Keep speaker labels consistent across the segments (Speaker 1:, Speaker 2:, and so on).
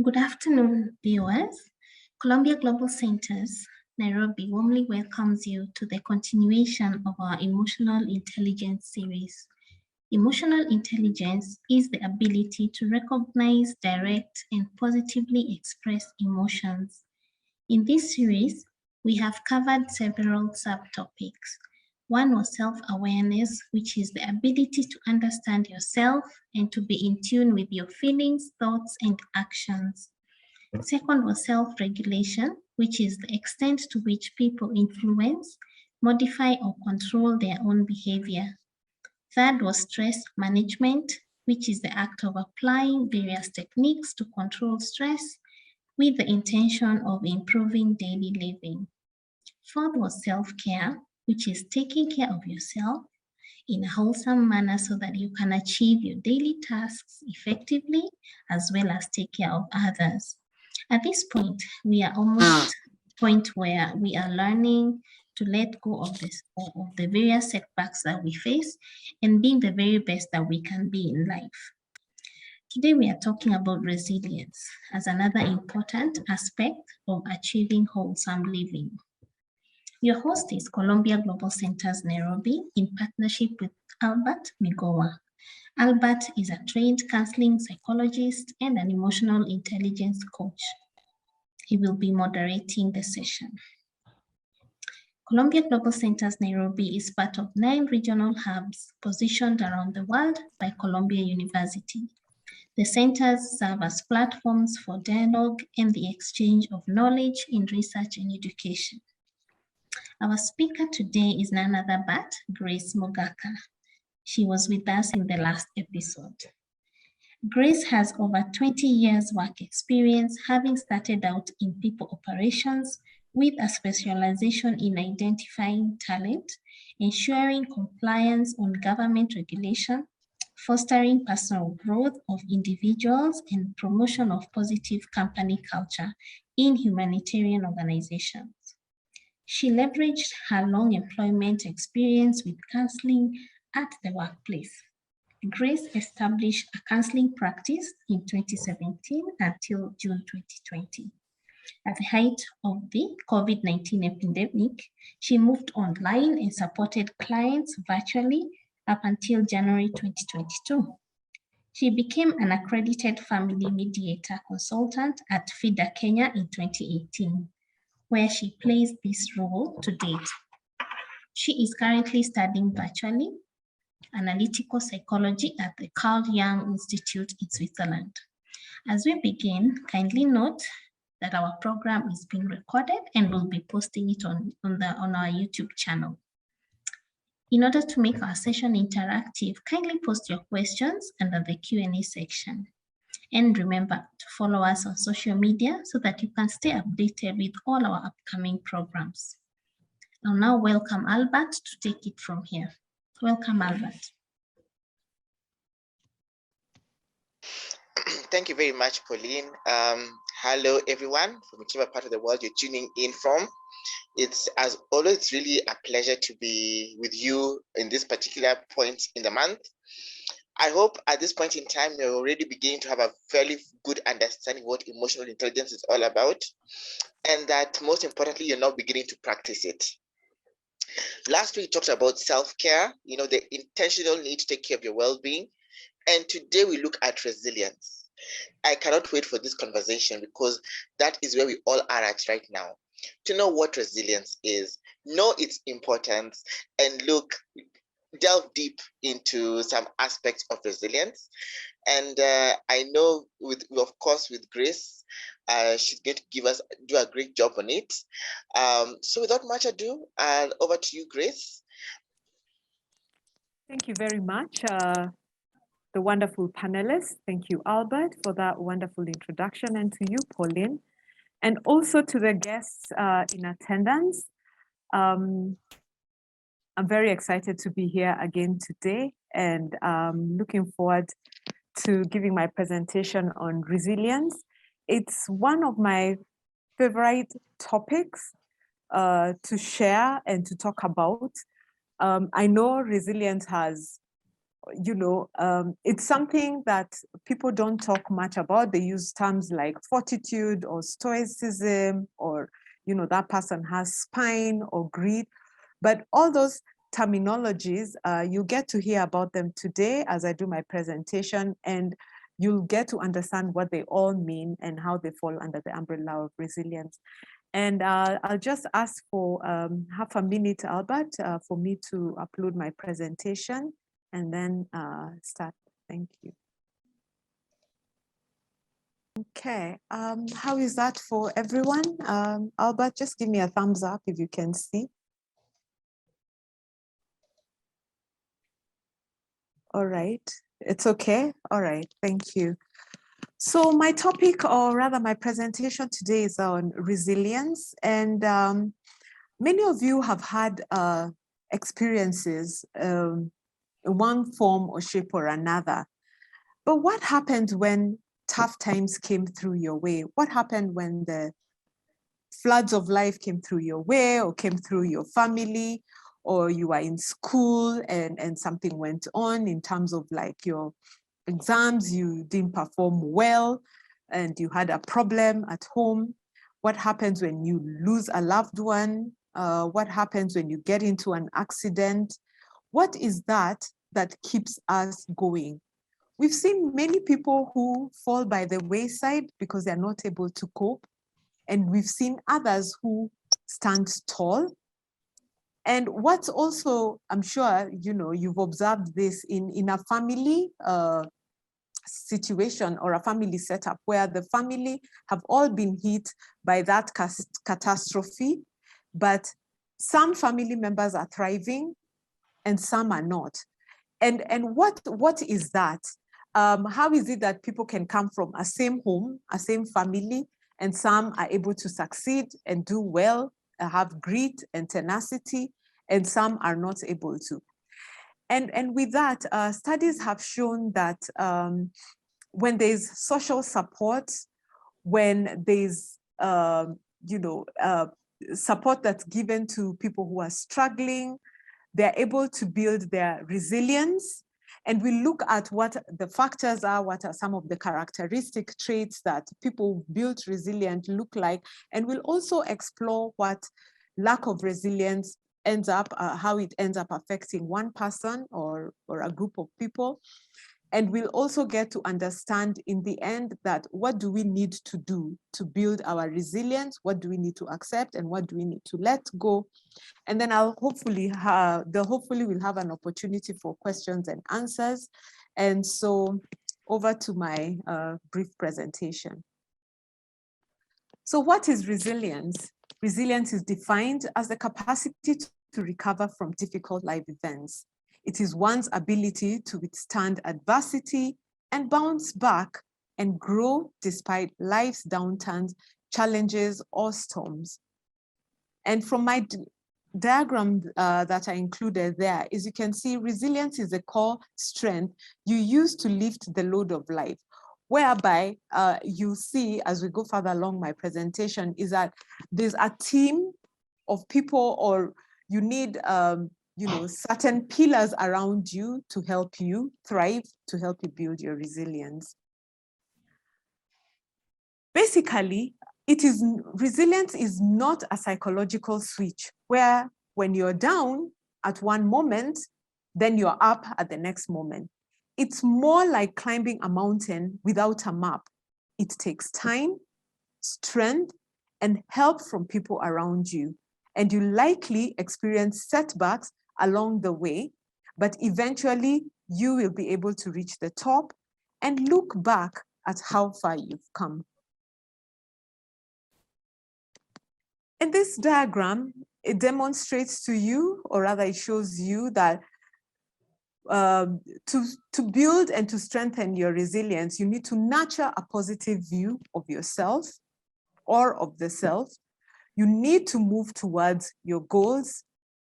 Speaker 1: Good afternoon, viewers. Columbia Global Centers, Nairobi warmly welcomes you to the continuation of our Emotional Intelligence series. Emotional intelligence is the ability to recognize, direct, and positively express emotions. In this series, we have covered several subtopics. One was self-awareness, which is the ability to understand yourself and to be in tune with your feelings, thoughts, and actions. Second was self-regulation, which is the extent to which people influence, modify, or control their own behavior. Third was stress management, which is the act of applying various techniques to control stress with the intention of improving daily living. Fourth was self-care, which is taking care of yourself in a wholesome manner so that you can achieve your daily tasks effectively as well as take care of others. At this point, we are almost at the point where we are learning to let go of the various setbacks that we face and being the very best that we can be in life. Today we are talking about resilience as another important aspect of achieving wholesome living. Your host is Columbia Global Centers Nairobi in partnership with Albert Migowa. Albert is a trained counseling psychologist and an emotional intelligence coach. He will be moderating the session. Columbia Global Centers Nairobi is part of 9 regional hubs positioned around the world by Columbia University. The centers serve as platforms for dialogue and the exchange of knowledge in research and education. Our speaker today is none other but Grace Mogaka. She was with us in the last episode. Grace has over 20 years work experience, having started out in people operations with a specialization in identifying talent, ensuring compliance on government regulation, fostering personal growth of individuals, and promotion of positive company culture in humanitarian organizations. She leveraged her long employment experience with counseling at the workplace. Grace established a counseling practice in 2017 until June 2020. At the height of the COVID-19 epidemic, she moved online and supported clients virtually up until January 2022. She became an accredited family mediator consultant at FIDA Kenya in 2018, where she plays this role to date. She is currently studying virtually analytical psychology at the Carl Jung Institute in Switzerland. As we begin, kindly note that our program is being recorded and we'll be posting it on our YouTube channel. In order to make our session interactive, kindly post your questions under the Q&A section. And remember to follow us on social media so that you can stay updated with all our upcoming programs. I'll now welcome Albert to take it from here. Welcome, Albert.
Speaker 2: Thank you very much, Pauline. Hello, everyone, from whichever part of the world you're tuning in from. It's, as always, it's really a pleasure to be with you in this particular point in the month. I hope at this point in time, you're already beginning to have a fairly good understanding what emotional intelligence is all about, and that most importantly, you're now beginning to practice it. Last week, we talked about self-care, the intentional need to take care of your well-being. And today we look at resilience. I cannot wait for this conversation because that is where we all are at right now. To know what resilience is, know its importance, and delve deep into some aspects of resilience. And I know, of course, with Grace, she's going to do a great job on it. So without much ado, over to you, Grace.
Speaker 3: Thank you very much, the wonderful panelists. Thank you, Albert, for that wonderful introduction, and to you, Pauline, and also to the guests in attendance. I'm very excited to be here again today, and looking forward to giving my presentation on resilience. It's one of my favorite topics to share and to talk about. I know resilience has it's something that people don't talk much about. They use terms like fortitude or stoicism, or, that person has spine or grit. But all those terminologies, you get to hear about them today as I do my presentation, and you'll get to understand what they all mean and how they fall under the umbrella of resilience. And I'll just ask for half a minute, Albert, for me to upload my presentation and then start. Thank you. Okay, how is that for everyone? Albert, just give me a thumbs up if you can see. All right, it's okay. All right, thank you. So my topic, or rather my presentation today, is on resilience. And many of you have had experiences in one form or shape or another. But what happened when tough times came through your way? What happened when the floods of life came through your way, or came through your family, or you were in school and something went on in terms of like your exams, you didn't perform well and you had a problem at home? What happens when you lose a loved one? What happens when you get into an accident? What is that keeps us going? We've seen many people who fall by the wayside because they're not able to cope. And we've seen others who stand tall. And what's also, I'm sure, you've observed this in a family situation or a family setup where the family have all been hit by that catastrophe, but some family members are thriving and some are not. And what is that? How is it that people can come from a same home, a same family, and some are able to succeed and do well, have grit and tenacity, and some are not able to? And with that, studies have shown that when there's social support, when there's support that's given to people who are struggling, they're able to build their resilience. And we look at what the factors are, what are some of the characteristic traits that people built resilient look like, and we'll also explore what lack of resilience ends up, how it ends up affecting one person or a group of people. And we'll also get to understand in the end that what do we need to do to build our resilience? What do we need to accept and what do we need to let go? And then I'll hopefully we'll have an opportunity for questions and answers. And so over to my brief presentation. So what is resilience? Resilience is defined as the capacity to recover from difficult life events. It is one's ability to withstand adversity and bounce back and grow despite life's downturns, challenges, or storms. And from my diagram that I included there, as you can see, resilience is a core strength you use to lift the load of life, whereby you see as we go further along my presentation is that there's a team of people, or you need certain pillars around you to help you thrive, to help you build your resilience. Basically, resilience is not a psychological switch where when you're down at one moment, then you're up at the next moment. It's more like climbing a mountain without a map. It takes time, strength, and help from people around you. And you likely experience setbacks along the way, but eventually you will be able to reach the top and look back at how far you've come. In this diagram, it demonstrates to you, or rather it shows you that to build and to strengthen your resilience, you need to nurture a positive view of yourself or of the self. You need to move towards your goals.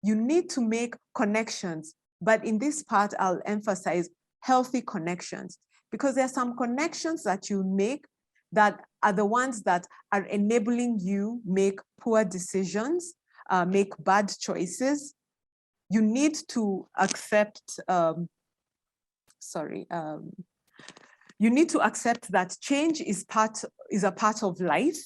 Speaker 3: You need to make connections. But in this part, I'll emphasize healthy connections, because there are some connections that you make that are the ones that are enabling you make poor decisions, make bad choices. You need to accept you need to accept that change is a part of life,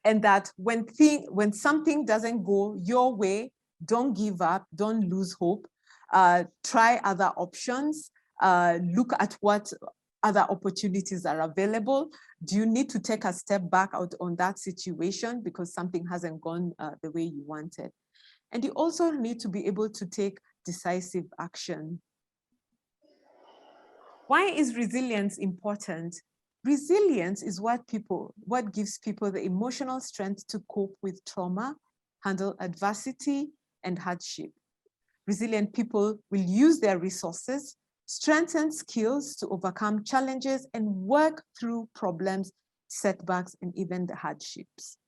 Speaker 3: and that when something doesn't go your way, don't give up, don't lose hope. Try other options. Look at what other opportunities are available. Do you need to take a step back out on that situation because something hasn't gone the way you wanted? And you also need to be able to take decisive action. Why is resilience important? Resilience is what gives people the emotional strength to cope with trauma, handle adversity and hardship. Resilient people will use their resources, strengthen skills to overcome challenges, and work through problems, setbacks, and even the hardships.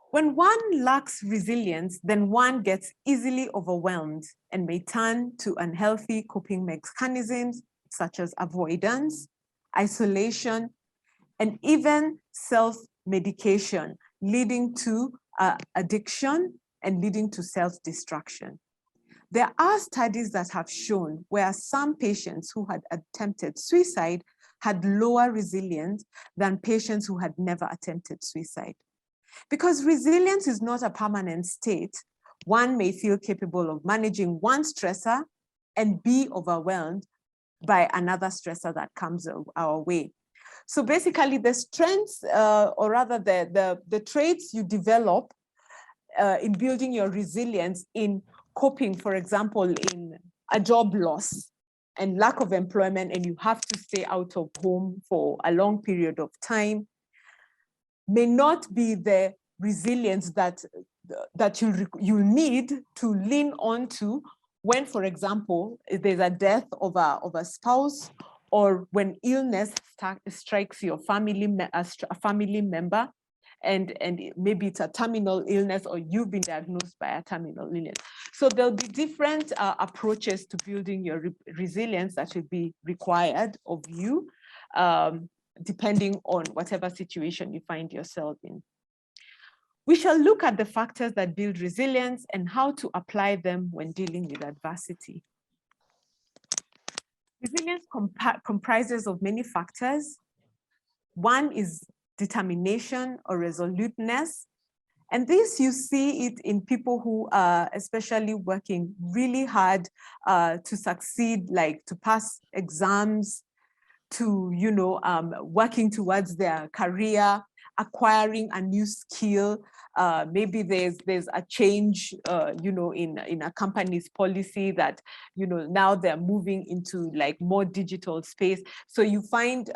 Speaker 3: When one lacks resilience, then one gets easily overwhelmed and may turn to unhealthy coping mechanisms such as avoidance, isolation, and even self-medication, leading to addiction and leading to self-destruction. There are studies that have shown where some patients who had attempted suicide had lower resilience than patients who had never attempted suicide. Because resilience is not a permanent state, one may feel capable of managing one stressor and be overwhelmed by another stressor that comes our way. So basically the strengths, or rather the traits you develop in building your resilience in coping, for example, in a job loss and lack of employment, and you have to stay out of home for a long period of time, may not be the resilience that you need to lean on to when, for example, there's a death of a spouse, or when illness strikes your family member, and maybe it's a terminal illness, or you've been diagnosed by a terminal illness. So there'll be different approaches to building your resilience that will be required of you, depending on whatever situation you find yourself in. We shall look at the factors that build resilience and how to apply them when dealing with adversity. Resilience comprises of many factors. One is determination or resoluteness. And this, you see it in people who are especially working really hard to succeed, like to pass exams, to, working towards their career, acquiring a new skill. Maybe there's a change, in a company's policy that, now they're moving into like more digital space. So you find,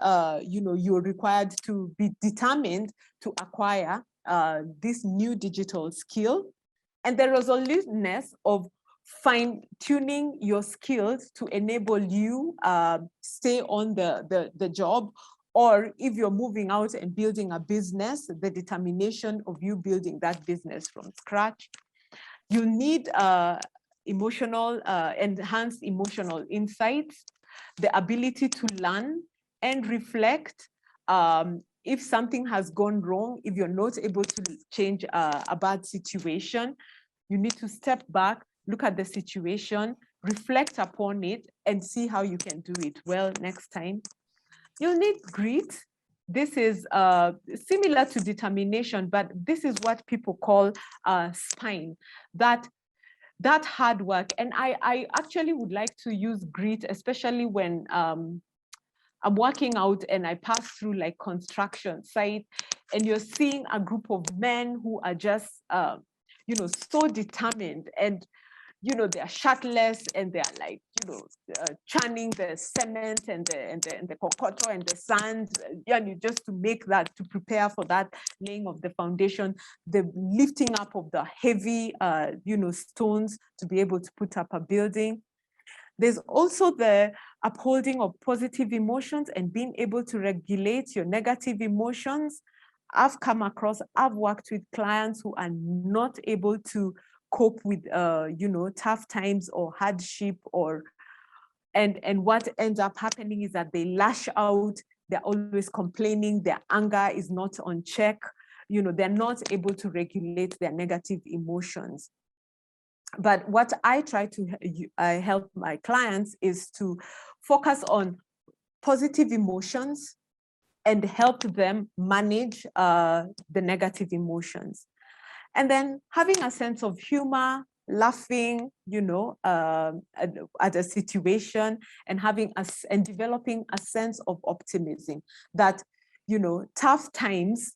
Speaker 3: you're required to be determined to acquire this new digital skill, and the resoluteness of fine-tuning your skills to enable you stay on the job, or if you're moving out and building a business, the determination of you building that business from scratch. You need enhanced emotional insights, the ability to learn and reflect. If something has gone wrong, if you're not able to change a bad situation, you need to step back, look at the situation, reflect upon it, and see how you can do it well next time. You'll need grit. This is similar to determination, but this is what people call spine, that hard work. And I actually would like to use grit, especially when I'm working out and I pass through like construction site, and you're seeing a group of men who are just, so determined, and, they're shirtless, and they're like, churning the cement and the kokoto and the sand, just to make that, to prepare for that laying of the foundation, the lifting up of the heavy, stones to be able to put up a building. There's also the upholding of positive emotions and being able to regulate your negative emotions. I've worked with clients who are not able to cope with, tough times or hardship, and what ends up happening is that they lash out, they're always complaining, their anger is not on check, they're not able to regulate their negative emotions. But what I try to help my clients is to focus on positive emotions and help them manage the negative emotions. And then having a sense of humor, laughing, at a situation, and and developing a sense of optimism that, tough times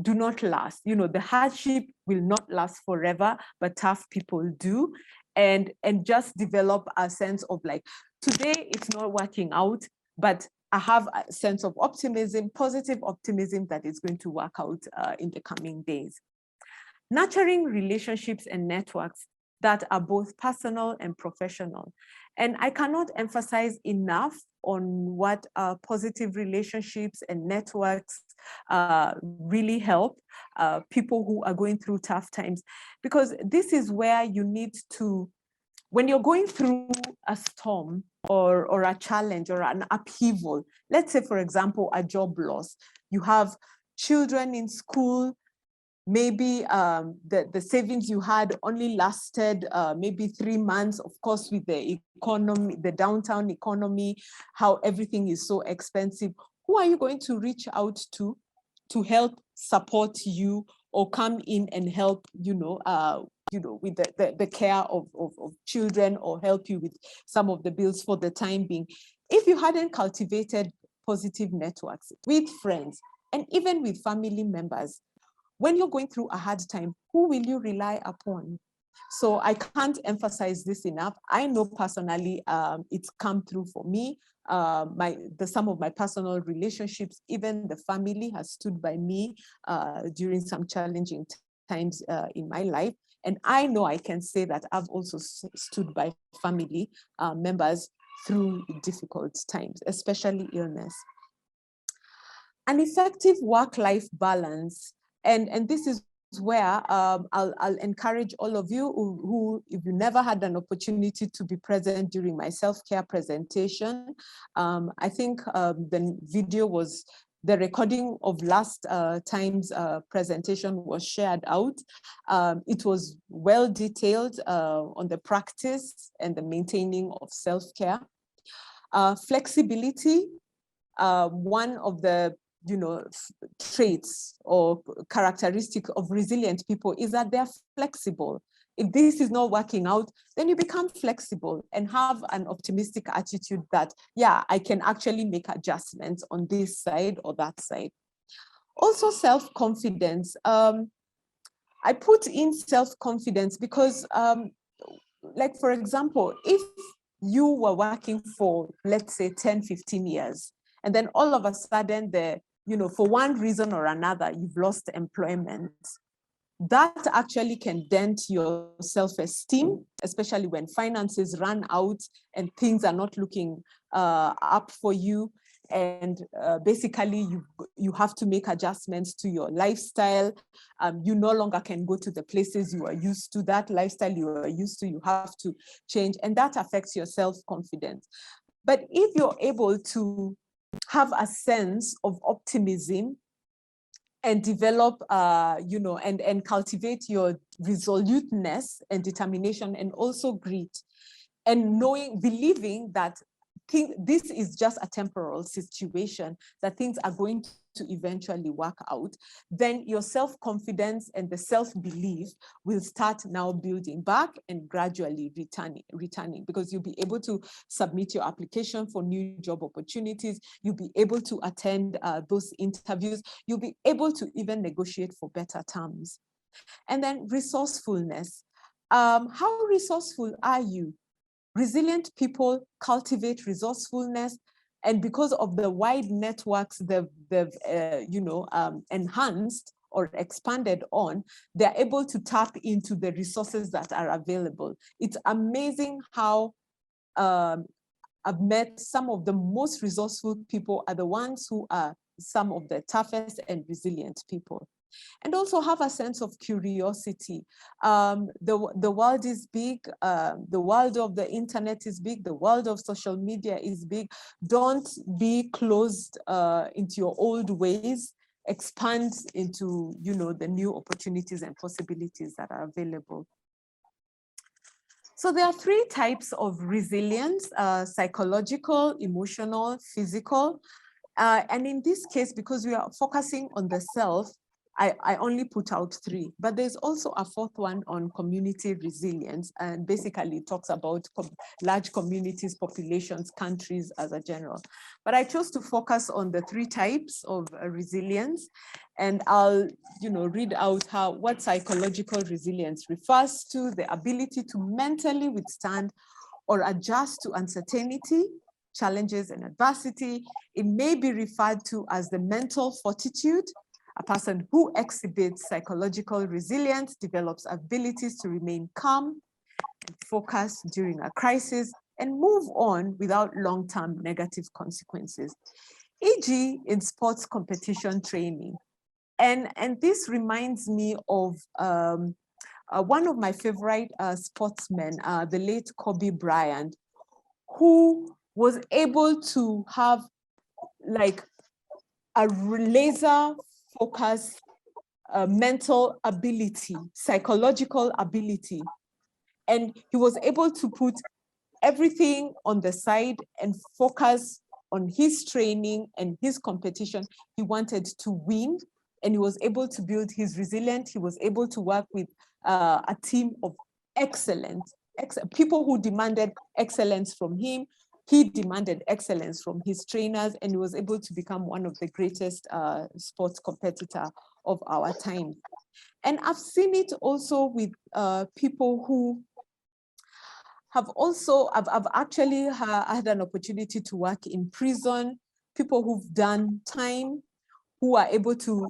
Speaker 3: do not last. The hardship will not last forever, but tough people do. And just develop a sense of like, today it's not working out, but I have a sense of optimism, positive optimism that it's going to work out in the coming days. Nurturing relationships and networks that are both personal and professional. And I cannot emphasize enough on what positive relationships and networks really help people who are going through tough times, because this is where you need to, when you're going through a storm or a challenge or an upheaval, let's say, for example, a job loss, you have children in school, maybe the savings you had only lasted maybe 3 months, of course, with the economy, the downtown economy, how everything is so expensive. Who are you going to reach out to help support you or come in and help, with the care of children, or help you with some of the bills for the time being? If you hadn't cultivated positive networks with friends and even with family members, when you're going through a hard time, who will you rely upon? So I can't emphasize this enough. I know personally it's come through for me. Some of my personal relationships, even the family has stood by me during some challenging times in my life. And I know I can say that I've also stood by family members through difficult times, especially illness. An effective work-life balance. And this is where I'll encourage all of you who, if you never had an opportunity to be present during my self-care presentation, I think the video was, the recording of last time's presentation was shared out. It was well detailed on the practice and the maintaining of self-care. Flexibility, one of the traits or characteristic of resilient people is that they're flexible. If this is not working out, then you become flexible and have an optimistic attitude that, yeah, I can actually make adjustments on this side or that side. Also, self-confidence. I put in self-confidence because, like, for example, if you were working for, let's say, 10, 15 years, and then all of a sudden, for one reason or another, you've lost employment, that actually can dent your self-esteem, especially when finances run out and things are not looking up for you. And basically, you have to make adjustments to your lifestyle. You no longer can go to the places you are used to. That lifestyle you are used to, you have to change. And that affects your self-confidence. But if you're able to have a sense of optimism and develop, and cultivate your resoluteness and determination, and also grit, and believing that this is just a temporal situation, that things are going to eventually work out, then your self-confidence and the self-belief will start now building back and gradually returning, because you'll be able to submit your application for new job opportunities. You'll be able to attend those interviews. You'll be able to even negotiate for better terms. And then resourcefulness. How resourceful are you? Resilient people cultivate resourcefulness, and because of the wide networks they've enhanced or expanded on, they're able to tap into the resources that are available. It's amazing how I've met some of the most resourceful people are the ones who are some of the toughest and resilient people. And also have a sense of curiosity. The world is big. The world of the internet is big. The world of social media is big. Don't be closed into your old ways. Expand into, the new opportunities and possibilities that are available. So there are three types of resilience: psychological, emotional, physical. And in this case, because we are focusing on the self, I only put out three, but there's also a fourth one on community resilience, and basically it talks about large communities, populations, countries as a general. But I chose to focus on the three types of resilience, and I'll read out what psychological resilience refers to: the ability to mentally withstand or adjust to uncertainty, challenges, and adversity. It may be referred to as the mental fortitude. A person who exhibits psychological resilience develops abilities to remain calm and focused during a crisis and move on without long-term negative consequences, e.g. in sports competition training. And this reminds me of one of my favorite sportsmen, the late Kobe Bryant, who was able to have like a laser focus, mental ability, psychological ability. And he was able to put everything on the side and focus on his training and his competition. He wanted to win, and he was able to build his resilience. He was able to work with a team of excellence, people who demanded excellence from him. He demanded excellence from his trainers, and he was able to become one of the greatest sports competitor of our time. And I've seen it also with people who have also, I've actually had an opportunity to work in prison, people who've done time, who are able to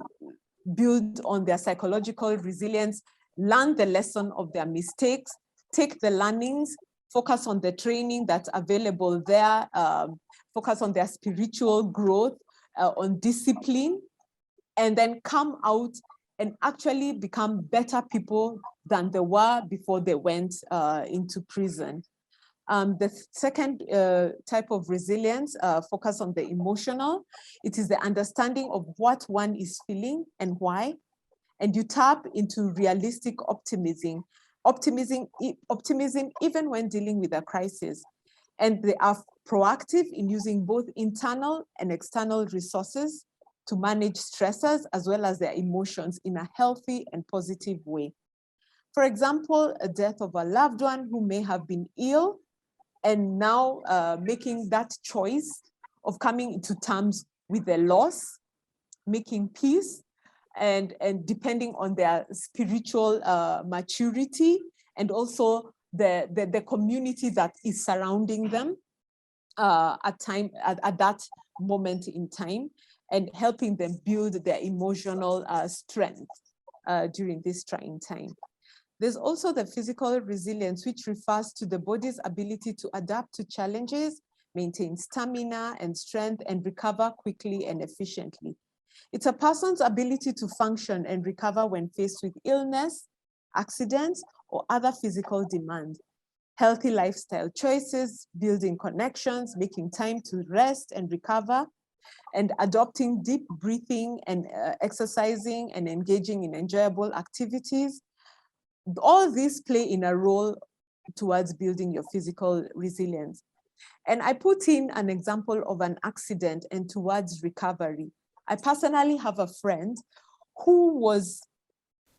Speaker 3: build on their psychological resilience, learn the lesson of their mistakes, take the learnings, focus on the training that's available there, focus on their spiritual growth, on discipline, and then come out and actually become better people than they were before they went into prison. The second type of resilience focus on the emotional. It is the understanding of what one is feeling and why. And you tap into realistic optimism even when dealing with a crisis. And they are proactive in using both internal and external resources to manage stressors as well as their emotions in a healthy and positive way. For example, a death of a loved one who may have been ill, and now making that choice of coming into terms with the loss, making peace, and depending on their spiritual maturity, and also the community that is surrounding them at that moment in time, and helping them build their emotional strength during this trying time. There's also the physical resilience, which refers to the body's ability to adapt to challenges, maintain stamina and strength, and recover quickly and efficiently. It's a person's ability to function and recover when faced with illness, accidents, or other physical demands. Healthy lifestyle choices, building connections, making time to rest and recover, and adopting deep breathing and exercising and engaging in enjoyable activities. All these play in a role towards building your physical resilience. And I put in an example of an accident and towards recovery. I personally have a friend who was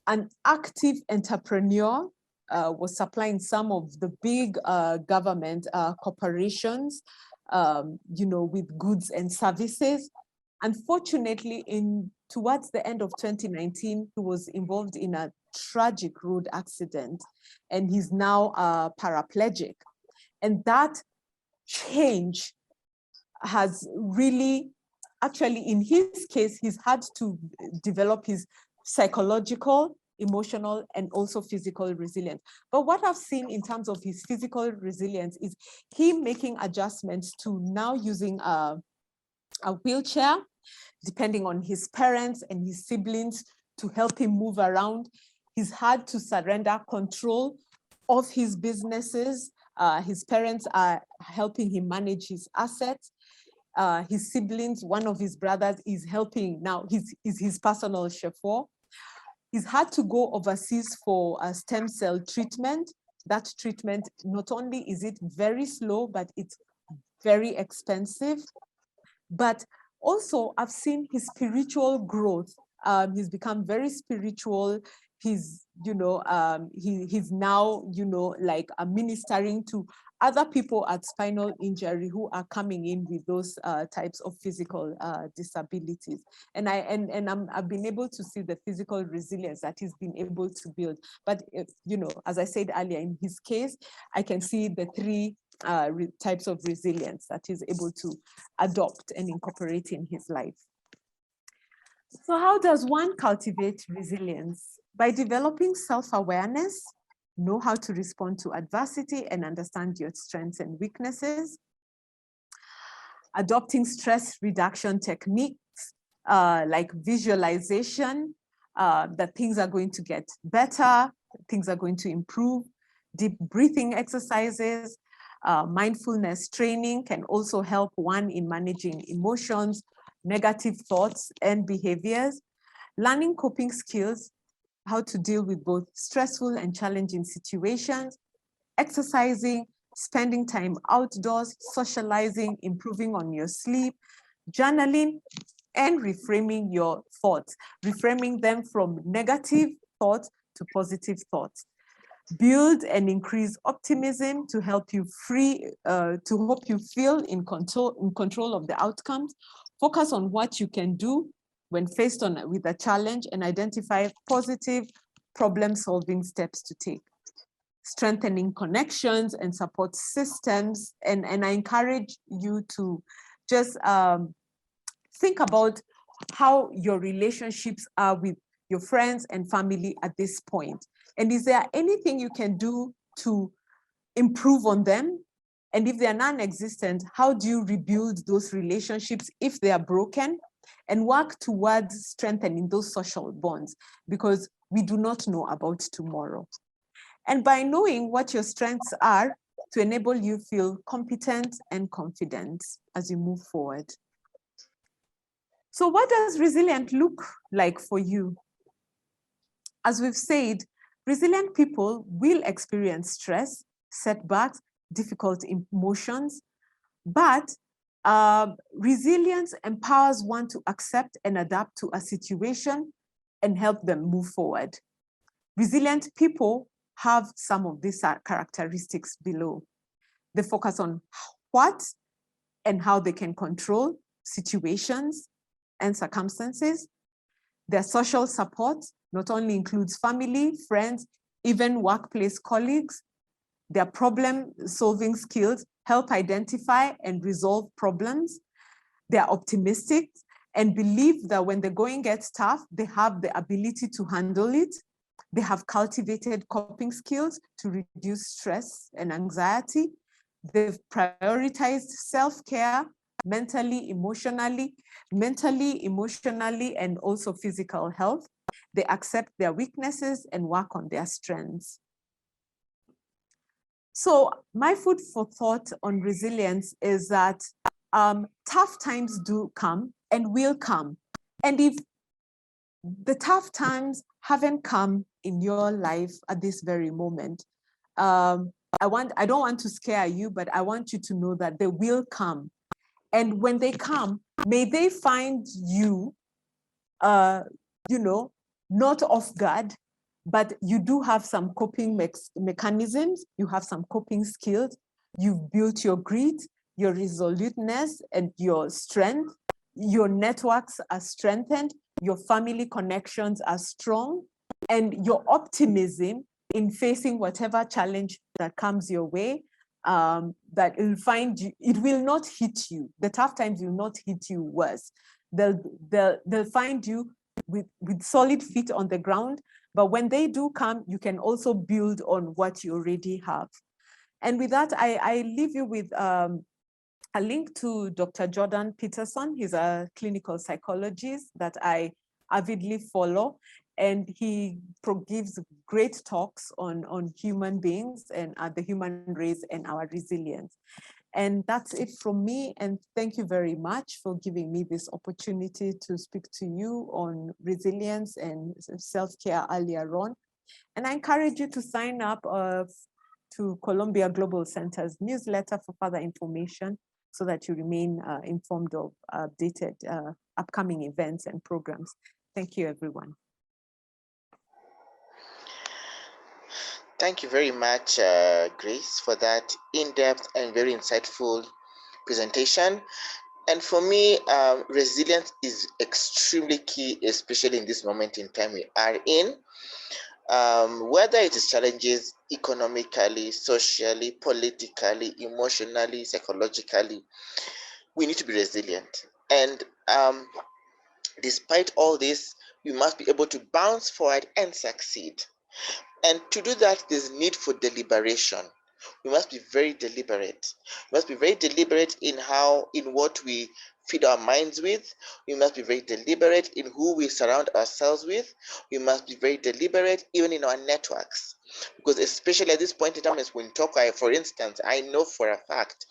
Speaker 3: an active entrepreneur, was supplying some of the big government corporations, with goods and services. Unfortunately, towards the end of 2019, he was involved in a tragic road accident, and he's now paraplegic. And that change has really, actually, in his case, he's had to develop his psychological, emotional, and also physical resilience. But what I've seen in terms of his physical resilience is him making adjustments to now using a wheelchair, depending on his parents and his siblings to help him move around. He's had to surrender control of his businesses. His parents are helping him manage his assets. His siblings, one of his brothers is helping now, is his personal chauffeur. He's had to go overseas for a stem cell treatment. that treatment, not only is it very slow, but it's very expensive. But also I've seen his spiritual growth. He's become very spiritual. He's, he's now, like ministering to other people at spinal injury who are coming in with those types of physical disabilities. And I've been able to see the physical resilience that he's been able to build. But, as I said earlier, in his case, I can see the three types of resilience that he's able to adopt and incorporate in his life. So how does one cultivate resilience? By developing self-awareness, know how to respond to adversity and understand your strengths and weaknesses, adopting stress reduction techniques like visualization, that things are going to get better, things are going to improve, deep breathing exercises, mindfulness training can also help one in managing emotions, negative thoughts and behaviors, learning coping skills, how to deal with both stressful and challenging situations, exercising, spending time outdoors, socializing, improving on your sleep, journaling, and reframing your thoughts, reframing them from negative thoughts to positive thoughts. Build and increase optimism to help you feel in control of the outcomes. Focus on what you can do when faced with a challenge and identify positive problem-solving steps to take. Strengthening connections and support systems. And I encourage you to just think about how your relationships are with your friends and family at this point. And is there anything you can do to improve on them? And if they are non-existent, how do you rebuild those relationships if they are broken? And work towards strengthening those social bonds, because we do not know about tomorrow. And by knowing what your strengths are, to enable you feel competent and confident as you move forward. So what does resilient look like for you? As we've said, resilient people will experience stress, setbacks, difficult emotions, but resilience empowers one to accept and adapt to a situation and help them move forward. Resilient people have some of these characteristics below. They focus on what and how they can control situations and circumstances. Their social support not only includes family, friends, even workplace colleagues. Their problem-solving skills help identify and resolve problems. They're optimistic and believe that when the going gets tough, they have the ability to handle it. They have cultivated coping skills to reduce stress and anxiety. They've prioritized self-care mentally, emotionally, and also physical health. They accept their weaknesses and work on their strengths. So my food for thought on resilience is that tough times do come and will come. And if the tough times haven't come in your life at this very moment, I don't want to scare you, but I want you to know that they will come. And when they come, may they find you, not off guard, but you do have some coping mechanisms, you have some coping skills, you've built your grit, your resoluteness, and your strength. Your networks are strengthened, your family connections are strong, and your optimism in facing whatever challenge that comes your way, that it will not hit you. The tough times will not hit you worse. They'll find you with solid feet on the ground. But when they do come, you can also build on what you already have. And with that, I leave you with a link to Dr. Jordan Peterson. He's a clinical psychologist that I avidly follow. And he gives great talks on human beings and the human race and our resilience. And that's it from me. And thank you very much for giving me this opportunity to speak to you on resilience and self-care earlier on. And I encourage you to sign up to Columbia Global Center's newsletter for further information so that you remain informed of updated upcoming events and programs. Thank you, everyone.
Speaker 2: Thank you very much, Grace, for that in-depth and very insightful presentation. And for me, resilience is extremely key, especially in this moment in time we are in. Whether it is challenges economically, socially, politically, emotionally, psychologically, we need to be resilient. And despite all this, we must be able to bounce forward and succeed. And to do that, there's need for deliberation. We must be very deliberate. We must be very deliberate in what we feed our minds with. We must be very deliberate in who we surround ourselves with. We must be very deliberate even in our networks. Because especially at this point in time, as we talk, for instance, I know for a fact,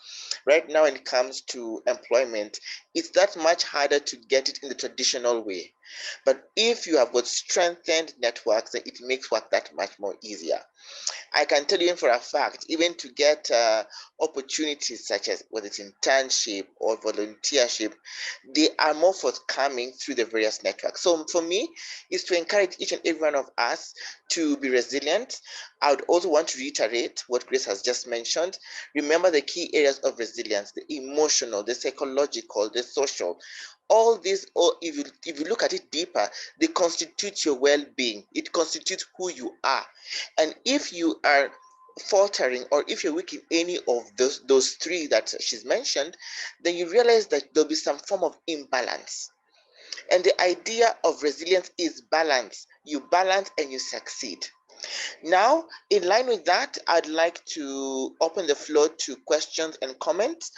Speaker 2: right now when it comes to employment, it's that much harder to get it in the traditional way. But if you have got strengthened networks, then it makes work that much more easier. I can tell you for a fact, even to get opportunities such as whether it's internship or volunteership, they are more forthcoming through the various networks. So for me, is to encourage each and every one of us to be resilient. I would also want to reiterate what Grace has just mentioned. Remember the key areas of resilience: the emotional, the psychological, the social. All these, or if you look at it deeper, they constitute your well-being. It constitutes who you are. And if you are faltering, or if you're weak in any of those three that she's mentioned, then you realize that there'll be some form of imbalance. And the idea of resilience is balance. You balance and you succeed. Now, in line with that, I'd like to open the floor to questions and comments.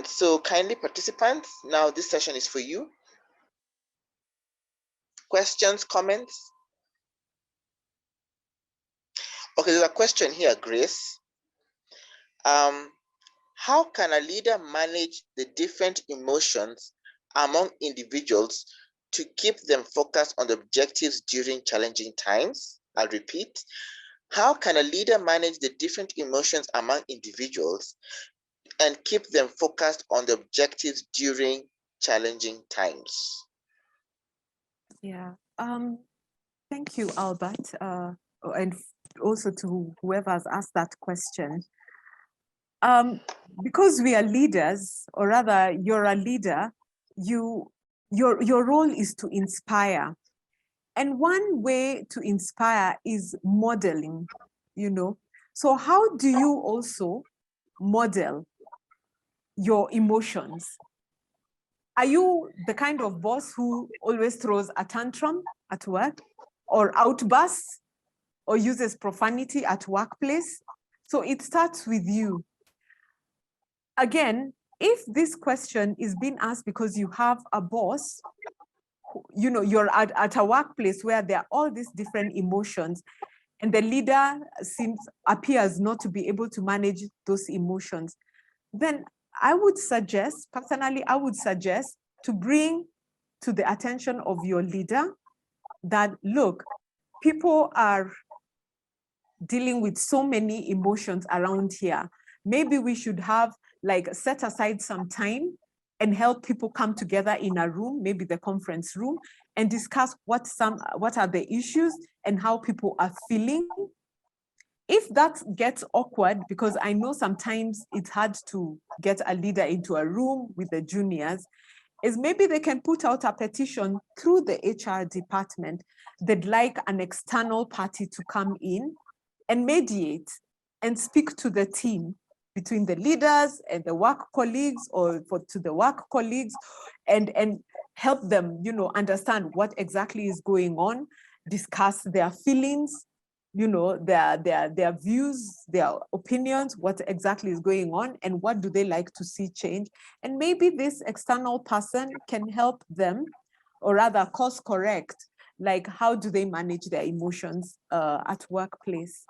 Speaker 2: So kindly participants, now this session is for you. Questions, comments? Okay, there's a question here, Grace. How can a leader manage the different emotions among individuals to keep them focused on the objectives during challenging times? I'll repeat. How can a leader manage the different emotions among individuals and keep them focused on the objectives during challenging times?
Speaker 3: Yeah, thank you, Albert, and also to whoever has asked that question. Because we are leaders, or rather you're a leader, your role is to inspire. And one way to inspire is modeling, So how do you also model your emotions? Are you the kind of boss who always throws a tantrum at work, or outbursts, or uses profanity at workplace? So it starts with you. Again, if this question is being asked because you have a boss, you're at a workplace where there are all these different emotions, and the leader appears not to be able to manage those emotions, then personally, I would suggest to bring to the attention of your leader that, look, people are dealing with so many emotions around here. Maybe we should have set aside some time and help people come together in a room, maybe the conference room, and discuss what are the issues and how people are feeling. If that gets awkward, because I know sometimes it's hard to get a leader into a room with the juniors, is maybe they can put out a petition through the HR department. They'd like an external party to come in and mediate and speak to the team between the leaders and the work colleagues, or to the work colleagues, and help them, understand what exactly is going on, discuss their feelings, their views, their opinions, what exactly is going on, and what do they like to see change. And maybe this external person can help them, or rather course correct, how do they manage their emotions at workplace.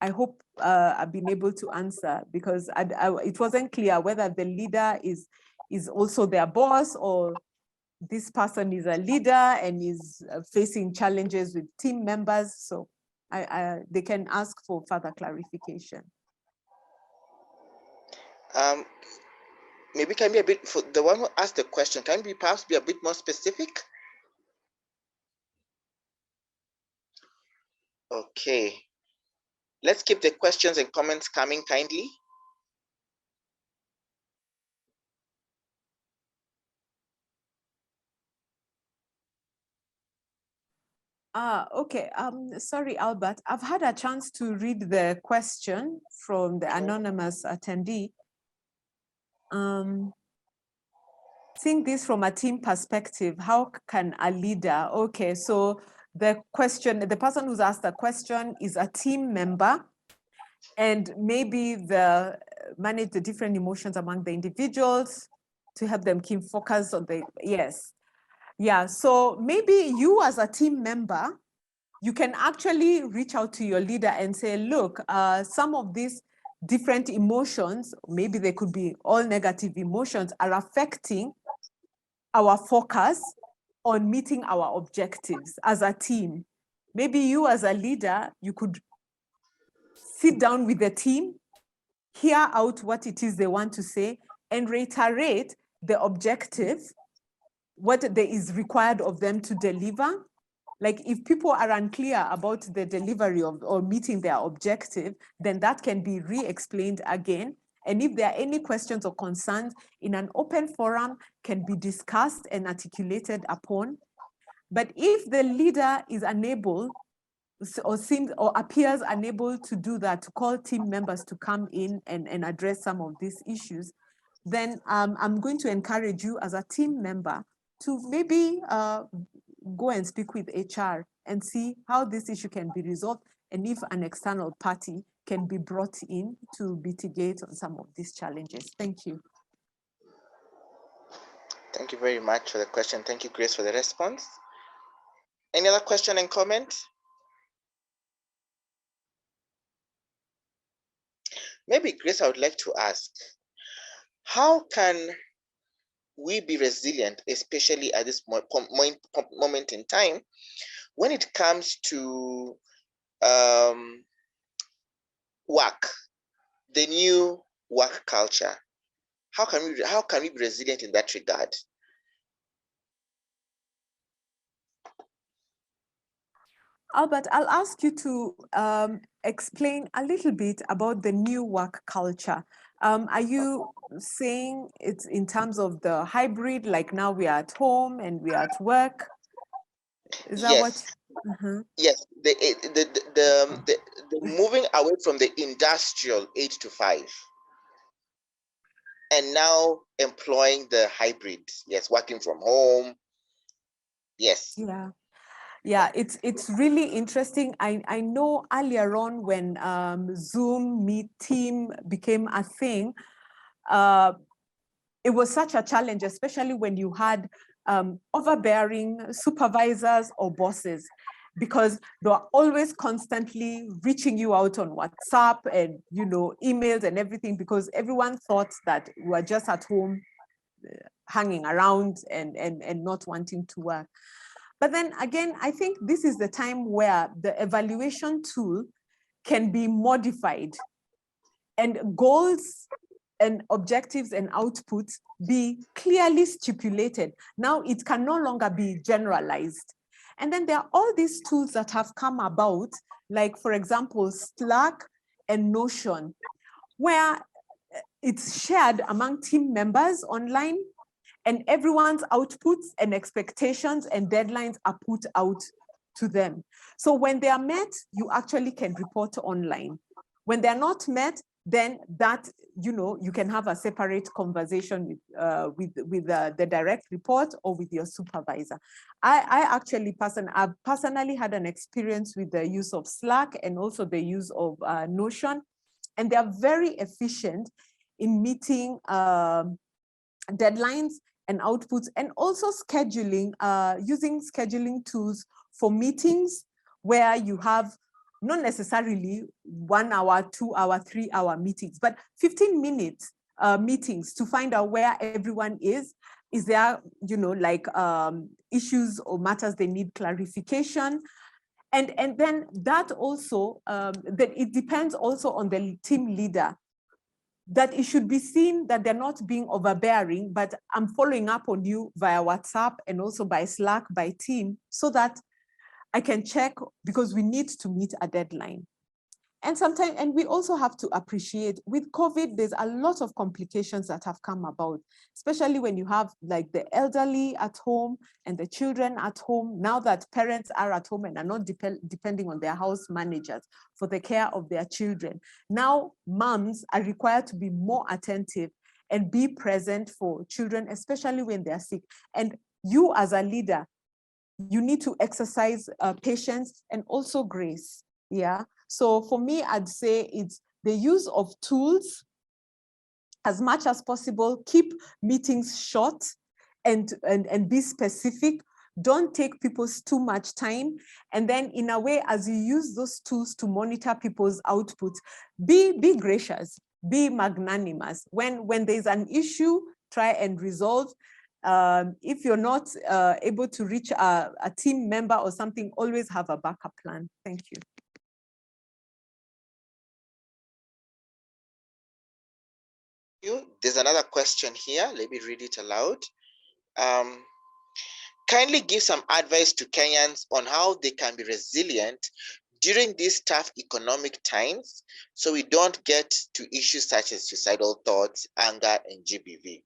Speaker 3: I hope I've been able to answer, because it wasn't clear whether the leader is also their boss, or this person is a leader and is facing challenges with team members. So they can ask for further clarification.
Speaker 2: Maybe can be a bit, for the one who asked the question, can we perhaps be a bit more specific? Okay. Let's keep the questions and comments coming kindly.
Speaker 3: Okay. Sorry, Albert. I've had a chance to read the question from the anonymous attendee. Seeing this from a team perspective, how can a leader? Okay, so the person who's asked the question is a team member, and maybe manage the different emotions among the individuals to help them keep focused on the, yes. Yeah, so maybe you as a team member, you can actually reach out to your leader and say, look, some of these different emotions, maybe they could be all negative emotions, are affecting our focus on meeting our objectives as a team. Maybe you as a leader, you could sit down with the team, hear out what it is they want to say, and reiterate the objective, what there is required of them to deliver. Like if people are unclear about the delivery of or meeting their objective, then that can be re-explained again. And if there are any questions or concerns in an open forum, can be discussed and articulated upon. But if the leader is unable or seems or appears unable to do that, to call team members to come in and address some of these issues, then I'm going to encourage you as a team member to maybe go and speak with HR and see how this issue can be resolved, and if an external party can be brought in to mitigate on some of these challenges. Thank you.
Speaker 2: Thank you very much for the question. Thank you, Grace, for the response. Any other question and comment? Maybe, Grace, I would like to ask, how can we be resilient, especially at this moment in time, when it comes to work, the new work culture? How can we be resilient in that regard?
Speaker 3: Albert, I'll ask you to explain a little bit about the new work culture. Are you saying it's in terms of the hybrid, like now we are at home and we are at work? Is that what?
Speaker 2: Yes, the moving away from the industrial 8 to 5 and now employing the hybrid. Yes, working from home. Yes.
Speaker 3: Yeah, it's really interesting. I know earlier on when Zoom Meet Team became a thing, it was such a challenge, especially when you had overbearing supervisors or bosses, because they are always constantly reaching you out on WhatsApp and emails and everything, because everyone thought that we were just at home hanging around and not wanting to work. But then again, I think this is the time where the evaluation tool can be modified and goals and objectives and outputs be clearly stipulated. Now it can no longer be generalized. And then there are all these tools that have come about, like for example, Slack and Notion, where it's shared among team members online, and everyone's outputs and expectations and deadlines are put out to them. So when they are met, you actually can report online. When they're not met, then that, you can have a separate conversation with the direct report or with your supervisor. I've personally had an experience with the use of Slack and also the use of Notion, and they're very efficient in meeting deadlines and outputs, and also scheduling, using scheduling tools for meetings where you have not necessarily 1 hour, 2 hour, 3 hour meetings, but 15 minutes meetings to find out where everyone is. Is there, issues or matters they need clarification? And then that also, that it depends also on the team leader, that it should be seen that they're not being overbearing, but I'm following up on you via WhatsApp and also by Slack, by team, so that I can check, because we need to meet a deadline. And sometimes, and we also have to appreciate, with COVID, there's a lot of complications that have come about, especially when you have like the elderly at home and the children at home. Now that parents are at home and are not depending on their house managers for the care of their children. Now moms are required to be more attentive and be present for children, especially when they're sick. And you as a leader, you need to exercise patience and also grace. Yeah. So for me, I'd say it's the use of tools as much as possible. Keep meetings short and be specific. Don't take people's too much time. And then in a way, as you use those tools to monitor people's output, be gracious, be magnanimous. When there's an issue, try and resolve. If you're not able to reach a team member or something, always have a backup plan. Thank you.
Speaker 2: There's another question here. Let me read it aloud. Kindly give some advice to Kenyans on how they can be resilient during these tough economic times, so we don't get to issues such as suicidal thoughts, anger, and GBV.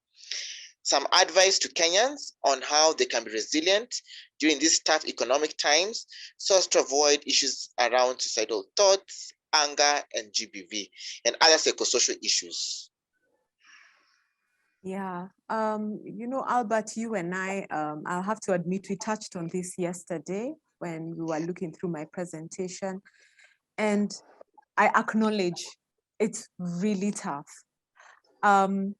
Speaker 2: Some advice to Kenyans on how they can be resilient during these tough economic times, so as to avoid issues around suicidal thoughts, anger, and GBV, and other psychosocial issues.
Speaker 3: Yeah, you know, Albert, you and I'll have to admit, we touched on this yesterday when we were looking through my presentation, and I acknowledge it's really tough. I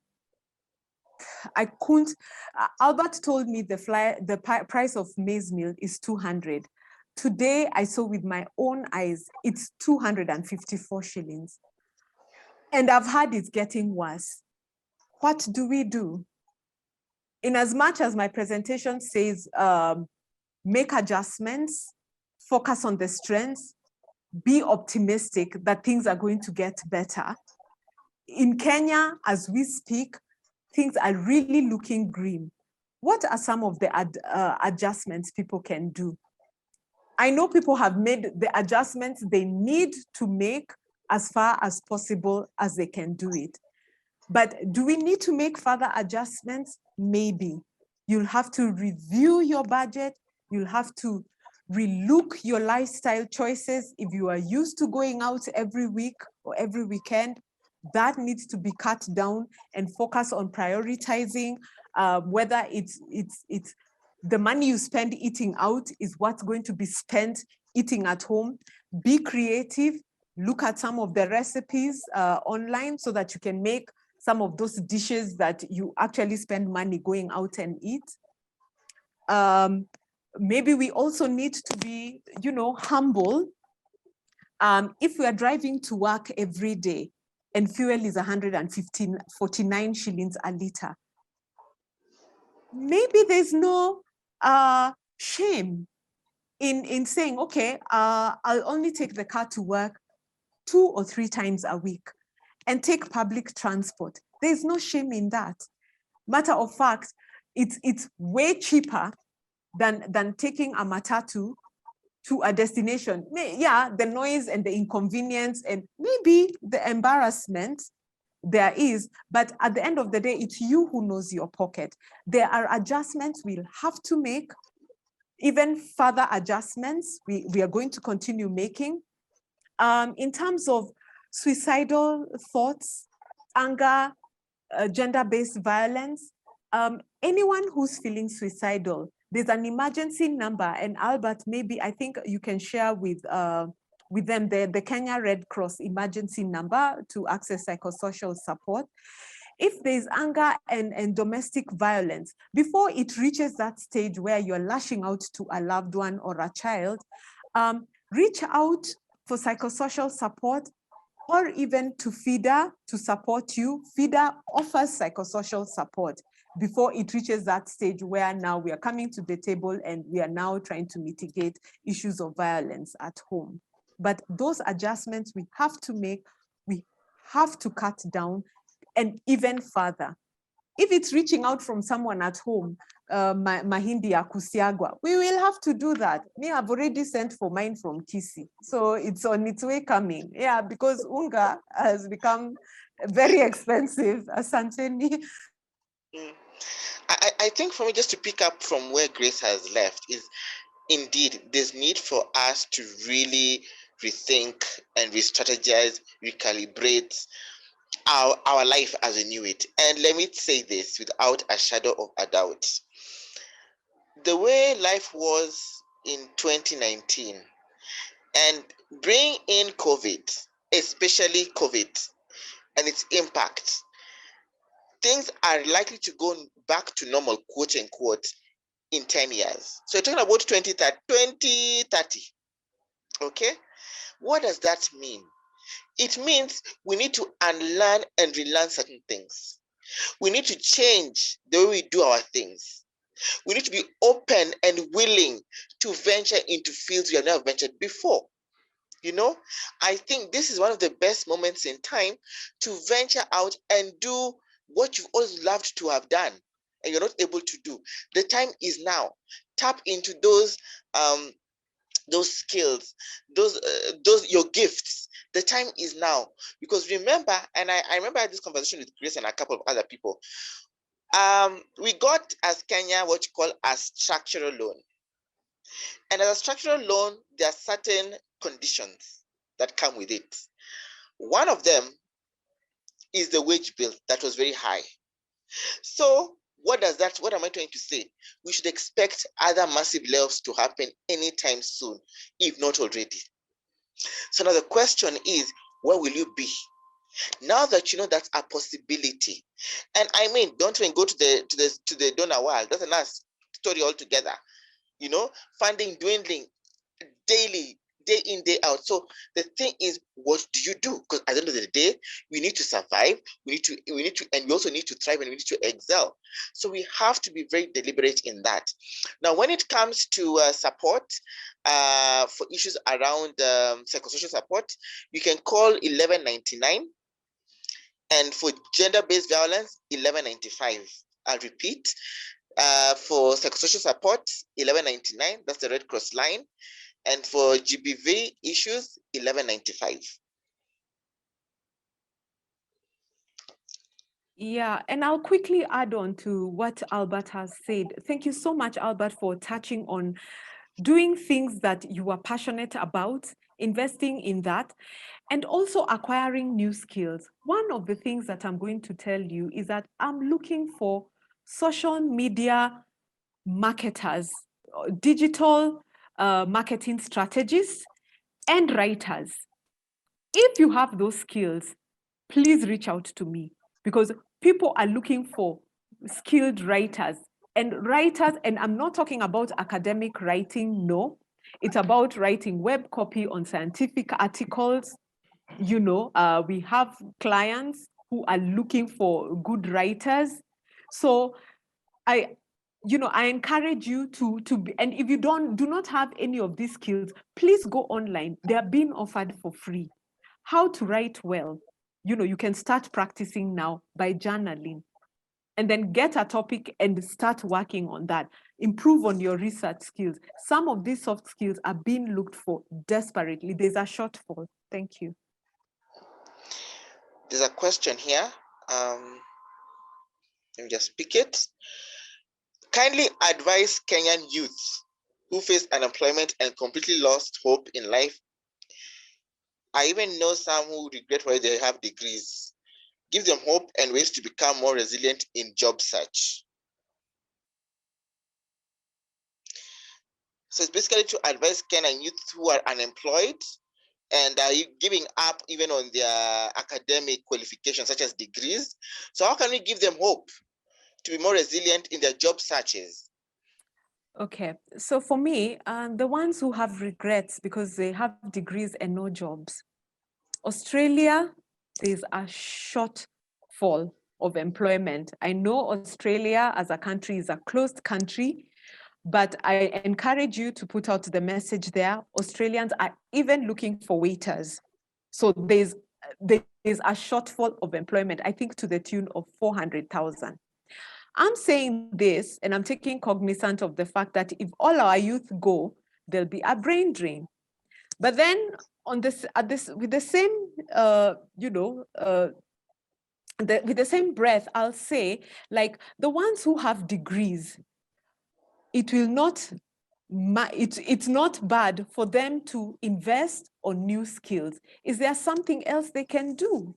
Speaker 3: couldn't, Albert told me the price of maize meal is 200. Today, I saw with my own eyes, it's 254 shillings. And I've heard it's getting worse. What do we do? In as much as my presentation says, make adjustments, focus on the strengths, be optimistic that things are going to get better. In Kenya, as we speak, things are really looking grim. What are some of the adjustments people can do? I know people have made the adjustments they need to make as far as possible as they can do it. But do we need to make further adjustments? Maybe. You'll have to review your budget. You'll have to relook your lifestyle choices. If you are used to going out every week or every weekend, that needs to be cut down and focus on prioritizing whether it's the money you spend eating out is what's going to be spent eating at home. Be creative. Look at some of the recipes online so that you can make some of those dishes that you actually spend money going out and eat. Maybe we also need to be, you know, humble. If we are driving to work every day and fuel is 149 shillings a liter, maybe there's no shame in saying, okay, I'll only take the car to work 2 or 3 times a week and take public transport. There's no shame in that. Matter of fact, it's way cheaper than taking a matatu to a destination. Yeah, the noise and the inconvenience and maybe the embarrassment there is, but at the end of the day, it's you who knows your pocket. There are adjustments we'll have to make, even further adjustments we are going to continue making. In terms of suicidal thoughts, anger, gender-based violence, anyone who's feeling suicidal, there's an emergency number, and Albert, maybe I think you can share with them the Kenya Red Cross emergency number to access psychosocial support. If there's anger and domestic violence, before it reaches that stage where you're lashing out to a loved one or a child, reach out for psychosocial support. or even to FIDA to support you. FIDA offers psychosocial support before it reaches that stage where now we are coming to the table and we are now trying to mitigate issues of violence at home. But those adjustments we have to make, we have to cut down, and even further. If it's reaching out from someone at home, Mahindi ya Kusiagwa, we will have to do that. Me, I've already sent for mine from Kisi. So it's on its way coming. Yeah, because unga has become very expensive. Asanteni.
Speaker 2: I think for me, just to pick up from where Grace has left, is indeed there's need for us to really rethink and re-strategize, recalibrate our life as we knew it. And let me say this without a shadow of a doubt. The way life was in 2019 and bring in COVID, especially COVID and its impact, things are likely to go back to normal, quote unquote, in 10 years. So you're talking about 2030. Okay? What does that mean? It means we need to unlearn and relearn certain things. We need to change the way we do our things. We need to be open and willing to venture into fields we have never ventured before. You know, I think this is one of the best moments in time to venture out and do what you've always loved to have done and you're not able to do. The time is now. Tap into those skills, those your gifts. The time is now. Because remember, and I remember I had this conversation with Grace and a couple of other people. We got as Kenya what you call a structural loan. And as a structural loan, there are certain conditions that come with it. One of them is the wage bill that was very high. So what am I trying to say? We should expect other massive layoffs to happen anytime soon, if not already. So now the question is, where will you be? Now that you know that's a possibility, and I mean, don't even go to the donor world. That's another story altogether. You know, funding dwindling daily, day in, day out. So the thing is, what do you do? Because at the end of the day, we need to survive. We need to, and we also need to thrive, and we need to excel. So we have to be very deliberate in that. Now, when it comes to support for issues around psychosocial support, you can call 1199. And for gender-based violence, 1195. I'll repeat. For psychosocial support, 1199. That's the Red Cross line. And for GBV issues, 1195.
Speaker 3: Yeah, and I'll quickly add on to what Albert has said. Thank you so much, Albert, for touching on doing things that you are passionate about, investing in that, and also acquiring new skills. One of the things that I'm going to tell you is that I'm looking for social media marketers, digital marketing strategists, and writers. If you have those skills, please reach out to me, because people are looking for skilled writers. And I'm not talking about academic writing, no. It's about writing web copy on scientific articles. You know, we have clients who are looking for good writers. So I encourage you to be, and if you do not have any of these skills, please go online. They are being offered for free. How to write well. You can start practicing now by journaling, and then get a topic and start working on that. Improve on your research skills. Some of these soft skills are being looked for desperately. There's a shortfall. Thank you.
Speaker 2: There's a question here. Let me just pick it. Kindly advise Kenyan youth who face unemployment and completely lost hope in life. I even know some who regret why they have degrees. Give them hope and ways to become more resilient in job search. So it's basically to advise Kenyan youth who are unemployed and are giving up even on their academic qualifications, such as degrees. So how can we give them hope to be more resilient in their job searches?
Speaker 3: Okay, so for me, the ones who have regrets because they have degrees and no jobs, Australia, there's a shortfall of employment. I know Australia as a country is a closed country, but I encourage you to put out the message there. Australians are even looking for waiters. So there's a shortfall of employment, I think to the tune of 400,000. I'm saying this, and I'm taking cognizance of the fact that if all our youth go, there'll be a brain drain. But then on this, with the same, with the same breath, I'll say, like, the ones who have degrees, it will not, it's not bad for them to invest on new skills. Is there something else they can do?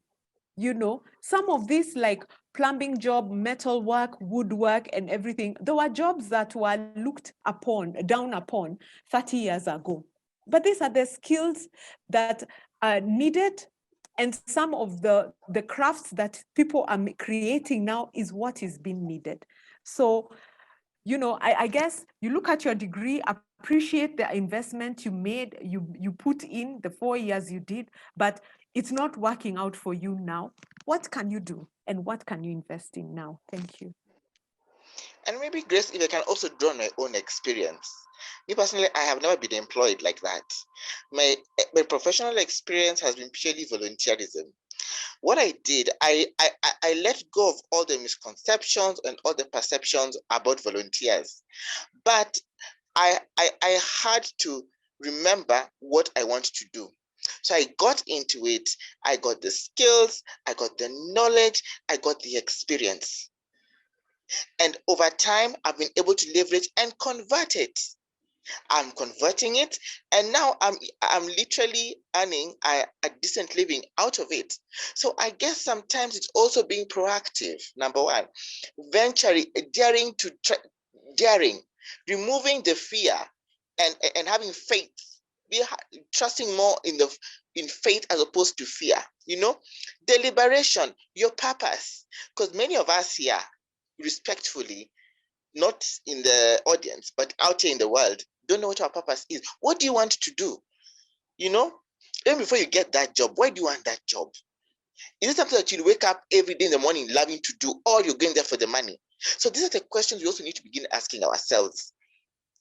Speaker 3: You know, some of these like plumbing job, metal work, woodwork, and everything, there were jobs that were looked upon, down upon 30 years ago. But these are the skills that are needed. And some of the crafts that people are creating now is what is being needed. So, you know, I guess you look at your degree, appreciate the investment you made, you put in the 4 years you did, but it's not working out for you now. What can you do? And what can you invest in now? Thank you.
Speaker 2: And maybe, Grace, if I can also draw my own experience. Me personally, I have never been employed like that. My professional experience has been purely volunteerism. What I did, I let go of all the misconceptions and all the perceptions about volunteers. But I had to remember what I want to do. So I got into it. I got the skills, I got the knowledge, I got the experience. And over time, I've been able to leverage and convert it. I'm converting it, and now I'm literally earning a decent living out of it. So I guess sometimes it's also being proactive. Number one, daring, removing the fear, and having faith, trusting more in faith as opposed to fear. You know, deliberation, your purpose, because many of us here, respectfully, not in the audience, but out here in the world, don't know what our purpose is. What do you want to do? You know, even before you get that job, why do you want that job? Is it something that you wake up every day in the morning loving to do, or you're going there for the money? So these are the questions we also need to begin asking ourselves,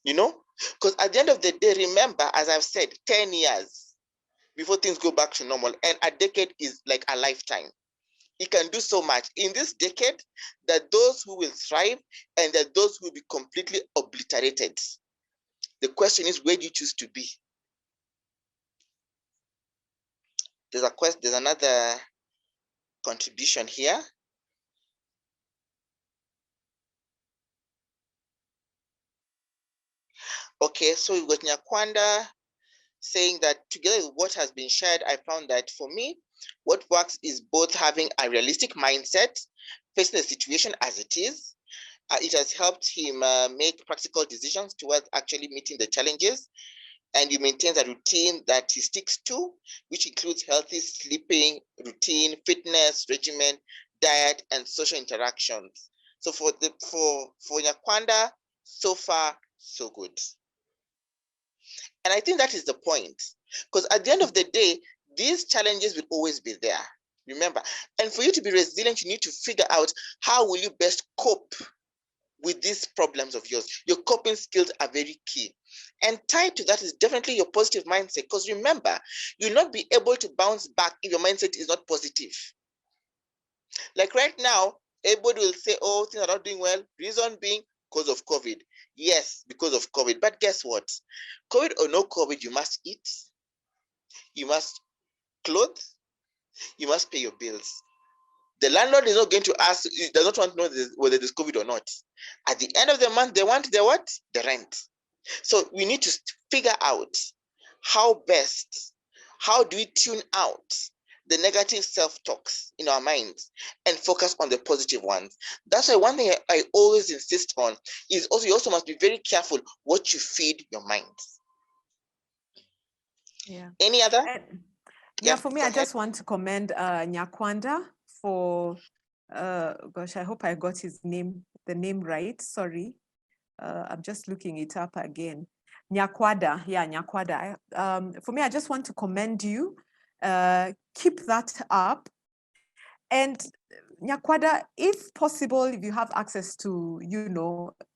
Speaker 2: you know, because at the end of the day, remember, as I've said, 10 years before things go back to normal, and a decade is like a lifetime. It can do so much in this decade that those who will thrive and that those who will be completely obliterated. The question is, where do you choose to be? There's another contribution here. Okay, so we've got Nyakwanda saying that together with what has been shared, I found that for me, what works is both having a realistic mindset, facing the situation as it is. It has helped him make practical decisions towards actually meeting the challenges. And he maintains a routine that he sticks to, which includes healthy sleeping routine, fitness regimen, diet, and social interactions. So for Nyakwanda, so far, so good. And I think that is the point, because at the end of the day, these challenges will always be there. Remember, and for you to be resilient, you need to figure out how will you best cope with these problems of yours. Your coping skills are very key. And tied to that is definitely your positive mindset, because remember, you'll not be able to bounce back if your mindset is not positive. Like right now, everybody will say, oh, things are not doing well. Reason being, because of COVID. Yes, because of COVID. But guess what? COVID or no COVID, you must eat, you must clothe, you must pay your bills. The landlord is not going to ask, he does not want to know whether there's COVID or not. At the end of the month, they want the what? The rent. So we need to figure out how do we tune out the negative self-talks in our minds and focus on the positive ones. That's why one thing I always insist on is also, you also must be very careful what you feed your minds.
Speaker 3: Yeah.
Speaker 2: Any other?
Speaker 3: Yeah, for me, I just want to commend Nyakwanda for, gosh, I hope I got the name right. Sorry. I'm just looking it up again. Nyakwada, yeah, Nyakwada. For me, I just want to commend you keep that up. And Nyakwada, if possible, if you have access to,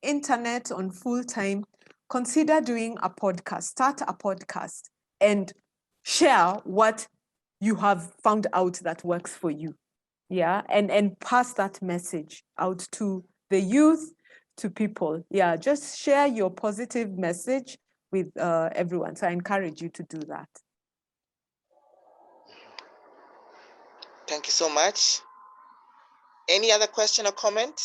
Speaker 3: internet on full time, consider doing a podcast, start a podcast and share what you have found out that works for you. Yeah, and pass that message out to the youth, to people. Yeah, just share your positive message with everyone. So I encourage you to do that.
Speaker 2: Thank you so much. Any other question or comment?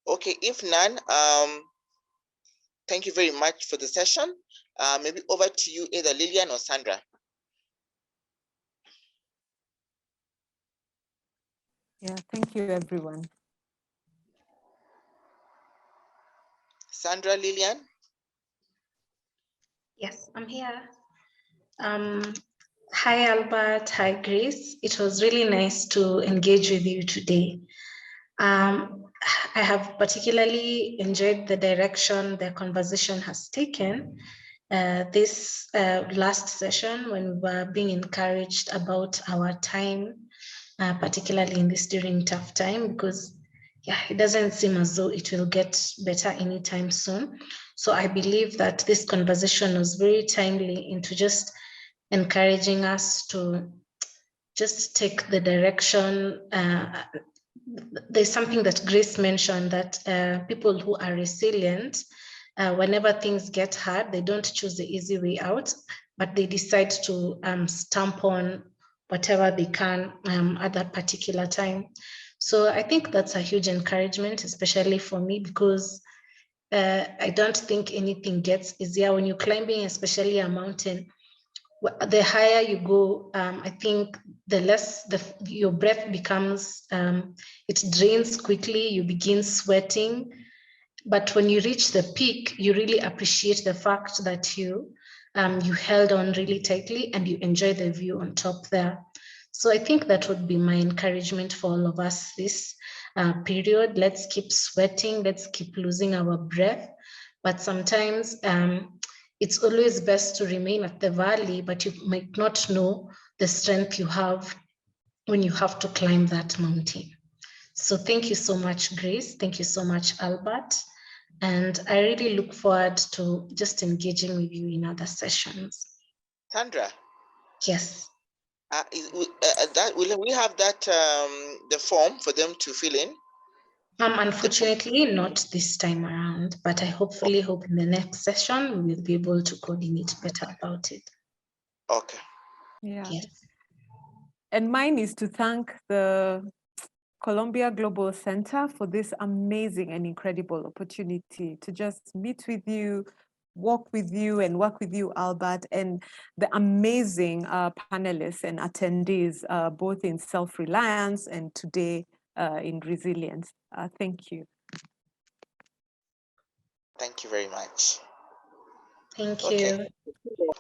Speaker 2: Okay, if none, thank you very much for the session. Maybe over to you, either Lillian or Sandra.
Speaker 3: Yeah, thank you, everyone.
Speaker 2: Sandra, Lillian?
Speaker 1: Yes, I'm here. Hi, Albert. Hi, Grace. It was really nice to engage with you today. I have particularly enjoyed the direction the conversation has taken. This last session, when we were being encouraged about our time, particularly in this during tough time, because it doesn't seem as though it will get better anytime soon. So I believe that this conversation was very timely into just encouraging us to just take the direction. There's something that Grace mentioned, that people who are resilient, whenever things get hard, they don't choose the easy way out, but they decide to stamp on whatever they can at that particular time. So I think that's a huge encouragement, especially for me, because I don't think anything gets easier when you're climbing, especially a mountain. The higher you go, I think the less your breath becomes, it drains quickly, you begin sweating. But when you reach the peak, you really appreciate the fact that you held on really tightly and you enjoy the view on top there. So I think that would be my encouragement for all of us this period. Let's keep sweating, let's keep losing our breath. But sometimes it's always best to remain at the valley, but you might not know the strength you have when you have to climb that mountain. So thank you so much, Grace. Thank you so much, Albert. And I really look forward to just engaging with you in other sessions.
Speaker 2: Sandra?
Speaker 1: Yes.
Speaker 2: Will we have that, the form for them to fill in?
Speaker 1: Unfortunately, not this time around, but I hopefully hope in the next session we will be able to coordinate better about it.
Speaker 2: Okay.
Speaker 3: Yeah.
Speaker 1: Yes.
Speaker 3: And mine is to thank the Columbia Global Center for this amazing and incredible opportunity to just meet with you, walk with you, and work with you, Albert, and the amazing panelists and attendees, both in self-reliance and today in resilience. Thank you.
Speaker 2: Thank you very much.
Speaker 1: Thank
Speaker 2: Okay.
Speaker 1: you.